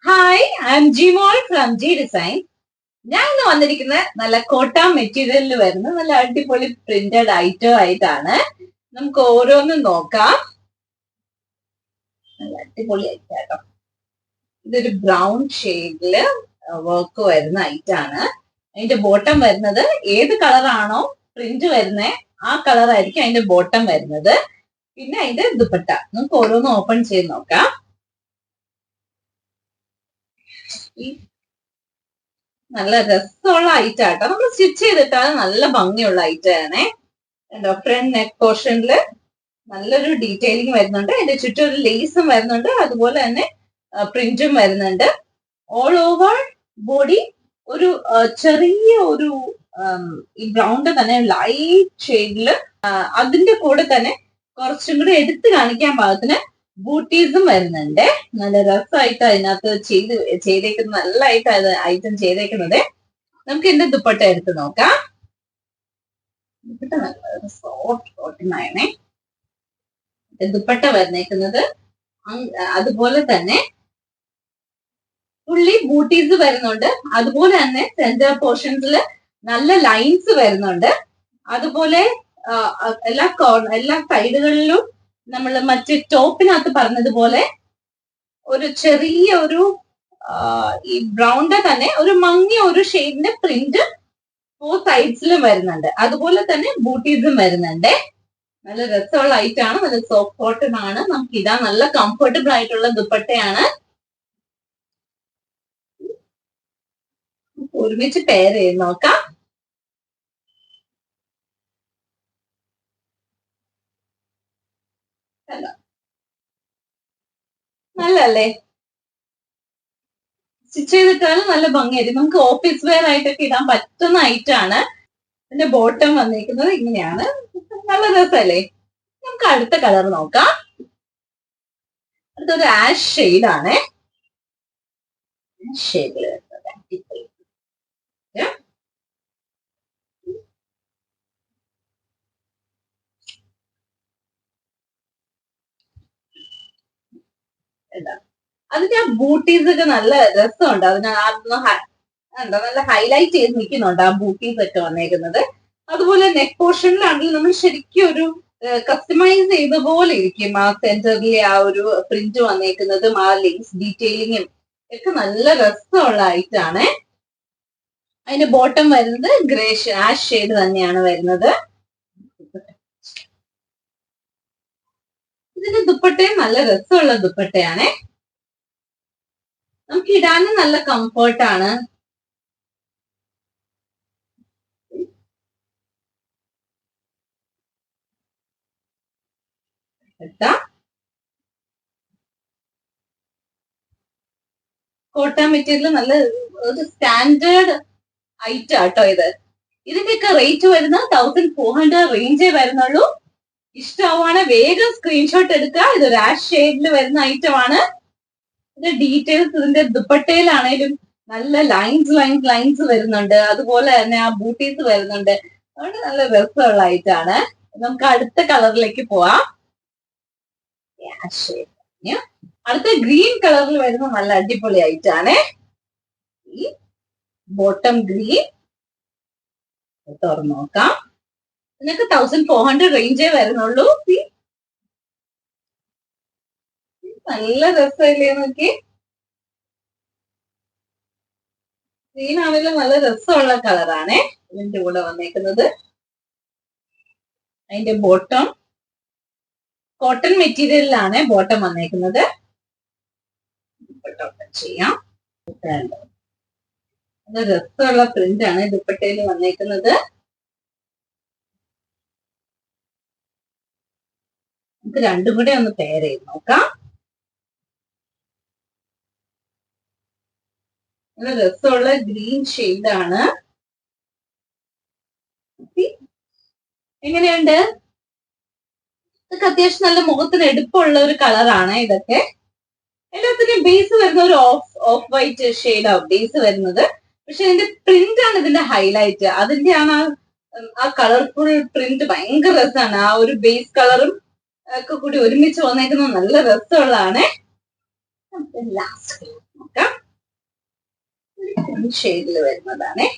Hi, I M Jimol from G design. ഞാൻ ഇന്ന് വന്നിരിക്കുന്നത് നല്ല കോട്ട മെറ്റീരിയലിൽ വരുന്ന നല്ല അടിപൊളി പ്രിന്റഡ് ഐറ്റം ആയിട്ടാണ്. നമുക്ക് ഓരോന്നും നോക്കാം. നല്ല അടിപൊളി ഐറ്റം ആട്ടോ. ഇതൊരു ബ്രൗൺ ഷെയ്ഡില് വർക്ക് വരുന്ന ഐറ്റം ആണ്. അതിന്റെ ബോട്ടം വരുന്നത് ഏത് കളറാണോ പ്രിന്റ് വരുന്നത് ആ കളർ ആയിരിക്കും അതിന്റെ ബോട്ടം വരുന്നത്. പിന്നെ അതിന്റെ ദുപ്പട്ട നമുക്ക് ഓരോന്നും ഓപ്പൺ ചെയ്ത് നോക്കാം. നല്ല രസമുള്ള ഐറ്റം ആട്ടോ. നമ്മൾ സ്റ്റിച്ച് ചെയ്തിട്ടാണ് നല്ല ഭംഗിയുള്ള ഐറ്റം ആണേ. എന്താ ഫ്രണ്ട് നെക്ക് പോർഷനിൽ നല്ലൊരു ഡീറ്റെയിലിംഗ് വരുന്നുണ്ട്. അതിന്റെ ചുറ്റും ഒരു ലേസും വരുന്നുണ്ട്, അതുപോലെ തന്നെ പ്രിന്റും വരുന്നുണ്ട്. ഓൾ ഓവർ ബോഡി ഒരു ചെറിയ ഒരു ഈ ബ്രൗണിന്റെ തന്നെ ലൈറ്റ് ഷെയ്ഡില് അതിന്റെ കൂടെ തന്നെ കുറച്ചും കൂടി എടുത്ത് കാണിക്കാൻ പാകത്തിന് ബൂട്ടീസും വരുന്നുണ്ട്. നല്ല രസമായിട്ട് അതിനകത്ത് ചെയ്തേക്കുന്നത് നല്ലതായിട്ട് ഐറ്റം ചെയ്തേക്കുന്നത്. നമുക്ക് ഇതിന്റെ ദുപ്പട്ട എടുത്ത് നോക്കാം. ദുപ്പട്ട നല്ല സോഫ്റ്റ് കോട്ടനാണേ ദുപ്പട്ട വരുന്നേക്കുന്നത്. അതുപോലെ തന്നെ ഫുള്ളി ബൂട്ടീസ് വരുന്നുണ്ട്. അതുപോലെ തന്നെ സെന്റർ പോർഷൻസിൽ നല്ല ലൈൻസ് വരുന്നുണ്ട്. അതുപോലെ എല്ലാ സൈഡുകളിലും നമ്മൾ മറ്റേ ടോപ്പിനകത്ത് പറഞ്ഞതുപോലെ ഒരു ചെറിയ ഒരു ഈ ബ്രൗണിന്റെ തന്നെ ഒരു മങ്ങിയ ഒരു ഷെയ്ഡിന്റെ പ്രിന്റ് 4 സൈഡ്സിലും വരുന്നുണ്ട്. അതുപോലെ തന്നെ ബൂട്ടീസും വരുന്നുണ്ട്. നല്ല രസമുള്ള ഐറ്റം ആണ്. നല്ല സോഫ്റ്റ് കോട്ടൺ ആണ്. നമുക്ക് ഇതാ നല്ല കംഫർട്ടബിൾ ആയിട്ടുള്ള ദുപ്പട്ടയാണ്. ഒരുമിച്ച് പെയർ ചെയ്ത് നോക്കാം. നല്ലല്ലേ? സ്റ്റിച്ച് ചെയ്തിട്ടാലും നല്ല ഭംഗിയായിരിക്കും. നമുക്ക് ഓഫീസ് വെയർ ആയിട്ടൊക്കെ ഇടാൻ പറ്റുന്ന ഐറ്റം ആണ്. ഇതിന്റെ ബോട്ടം വന്നിരിക്കുന്നത് ഇങ്ങനെയാണ്. നല്ല രസമല്ലേ? നമുക്ക് അടുത്ത കളർ നോക്കാം. അടുത്തൊരു ആഷ് ഷെയ്ഡ് ആണ്. ഷെയ്ഡിൽ അതിന്റെ ആ ബൂട്ടീസ് ഒക്കെ നല്ല രസമുണ്ട്. എന്താ നല്ല ഹൈലൈറ്റ് ചെയ്ത് നിൽക്കുന്നുണ്ട് ആ ബൂട്ടീസ് ഒക്കെ വന്നേക്കുന്നത്. അതുപോലെ നെക്ക് പോർഷനിലാണെങ്കിൽ നമ്മൾ ശരിക്കും ഒരു കസ്റ്റമൈസ് ചെയ്ത പോലെ ഇരിക്കും. ആ സെന്ററിലെ ആ ഒരു പ്രിന്റ് വന്നേക്കുന്നതും ആ ലേസ് ഡീറ്റെയിലിങ്ങും ഒക്കെ നല്ല രസമുള്ള ഐറ്റാണ്. അതിന്റെ ബോട്ടം വരുന്നത് ഗ്രേ ആഷ് ഷെയ്ഡ് തന്നെയാണ് വരുന്നത്. ഇതിന്റെ ദുപ്പട്ടയും നല്ല രസമുള്ള ദുപ്പട്ടയാണ്. നമുക്ക് ഇടാനും നല്ല കംഫർട്ടാണ്. കോട്ടൺ മെറ്റീരിയൽ നല്ല ഒരു സ്റ്റാൻഡേർഡ് ഐറ്റം ആട്ടോ ഇത്. ഇതിന്റെയൊക്കെ റേറ്റ് വരുന്നത് 1400 റേഞ്ചേ വരുന്നുള്ളൂ. ഇഷ്ടമാവാണ് വേഗം സ്ക്രീൻഷോട്ട് എടുക്കുക. ഇതൊരു ആഷ് ഷെയ്ഡിൽ വരുന്ന ഐറ്റം ആണ്. ഇതിന്റെ ഡീറ്റെയിൽസ് ഇതിന്റെ ദുപ്പട്ടയിലാണേലും നല്ല ലൈൻസ് വരുന്നുണ്ട്. അതുപോലെ തന്നെ ആ ബൂട്ടീസ് വരുന്നുണ്ട്. അതുകൊണ്ട് നല്ല രസമുള്ള ഐറ്റം ആണ്. നമുക്ക് അടുത്ത കളറിലേക്ക് പോവാം. അടുത്ത ഗ്രീൻ കളറിൽ വരുന്ന നല്ല അടിപൊളി ഐറ്റം ആണ്. ഈ ബോട്ടം ഗ്രീൻ തുറന്നു നോക്കാം. നിങ്ങൾക്ക് 1400 റേഞ്ചേ വരുന്നുള്ളൂ. നല്ല രസമല്ലേ നോക്കി? ഗ്രീൻ ആണെങ്കിലും നല്ല രസമുള്ള കളറാണ് ഇതിന്റെ കൂടെ വന്നേക്കുന്നത്. അതിന്റെ ബോട്ടം കോട്ടൺ മെറ്റീരിയലിലാണ് ബോട്ടം വന്നേക്കുന്നത്. ചെയ്യാം. നല്ല രസമുള്ള പ്രിന്റ് ആണ് ദുപ്പട്ടയിൽ വന്നേക്കുന്നത്. നമുക്ക് രണ്ടും കൂടെ ഒന്ന് പെയർ ചെയ്ത് നോക്കാം. നല്ല രസമുള്ള ഗ്രീൻ ഷെയ്ഡാണ്. എങ്ങനെയുണ്ട്? ഇതൊക്കെ അത്യാവശ്യം നല്ല മുഖത്തിന് എടുപ്പുള്ള ഒരു കളറാണ്. ഇതൊക്കെ എല്ലാത്തിനും ബേസ് വരുന്ന ഒരു ഓഫ് വൈറ്റ് ഷെയ്ഡാവും ബേസ് വരുന്നത്. പക്ഷെ ഇതിന്റെ പ്രിന്റ് ആണ് ഇതിന്റെ ഹൈലൈറ്റ്. അതിന്റെയാണ് ആ കളർഫുൾ പ്രിന്റ് ഭയങ്കര രസമാണ്. ആ ഒരു ബേസ് കളറും ഒക്കെ കൂടി ഒരുമിച്ച് വന്നേക്കുന്നത് നല്ല രസമുള്ളതാണ്. ലാസ്റ്റ് നോക്കാം. ഷെയ്ഡിൽ വരുന്നതാണേ.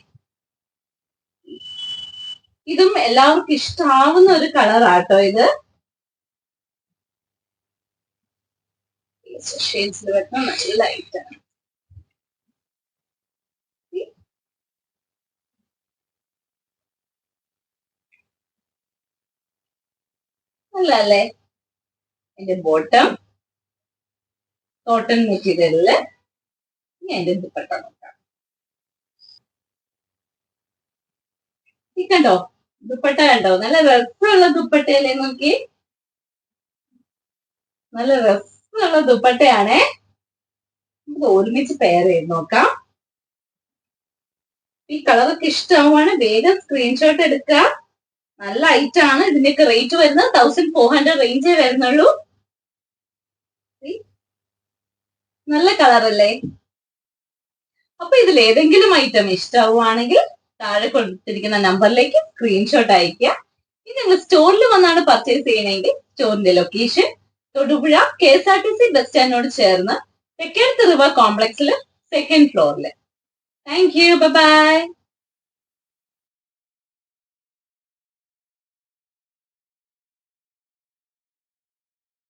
ഇതും എല്ലാവർക്കും ഇഷ്ടാവുന്ന ഒരു കളറാട്ടോ ഇത്. ഷെയ്ഡ്സിൽ വരുന്ന നല്ല ഐറ്റാണ്. നല്ല അല്ലേ? എന്റെ ബോട്ടം കോട്ടൺ മെറ്റീരിയലില്. ഇനി എന്റെ ദുപ്പട്ട നോക്കാം. ഈ കണ്ടോ ദുപ്പട്ട കണ്ടോ? നല്ല രസമുള്ള ദുപ്പട്ടയല്ലേ? നോക്കി, നല്ല രസമുള്ള ദുപ്പട്ടയാണേ. നമുക്ക് ഒരുമിച്ച് പെയർ ചെയ്ത് നോക്കാം. ഈ കളറൊക്കെ ഇഷ്ടമാവുകയാണ് വേഗം സ്ക്രീൻഷോട്ട് എടുക്കുക. നല്ല ഐറ്റാണ്. ഇതിന്റെയൊക്കെ റേറ്റ് വരുന്നത് 1400 റേഞ്ചേ വരുന്നുള്ളൂ. നല്ല കളറല്ലേ? അപ്പൊ ഇതിൽ ഏതെങ്കിലും ഐറ്റം ഇഷ്ടമാവുകയാണെങ്കിൽ താഴെ കൊടുത്തിരിക്കുന്ന നമ്പറിലേക്ക് സ്ക്രീൻഷോട്ട് അയക്കുക. ഇനി നിങ്ങൾ സ്റ്റോറിൽ വന്നാണ് പർച്ചേസ് ചെയ്യണമെങ്കിൽ സ്റ്റോറിന്റെ ലൊക്കേഷൻ തൊടുപുഴ KSRTC ബസ് സ്റ്റാൻഡിനോട് ചേർന്ന് തെക്കേടത്ത് റിവർ കോംപ്ലക്സിൽ 2nd ഫ്ലോറിൽ. Thank you. ബൈ.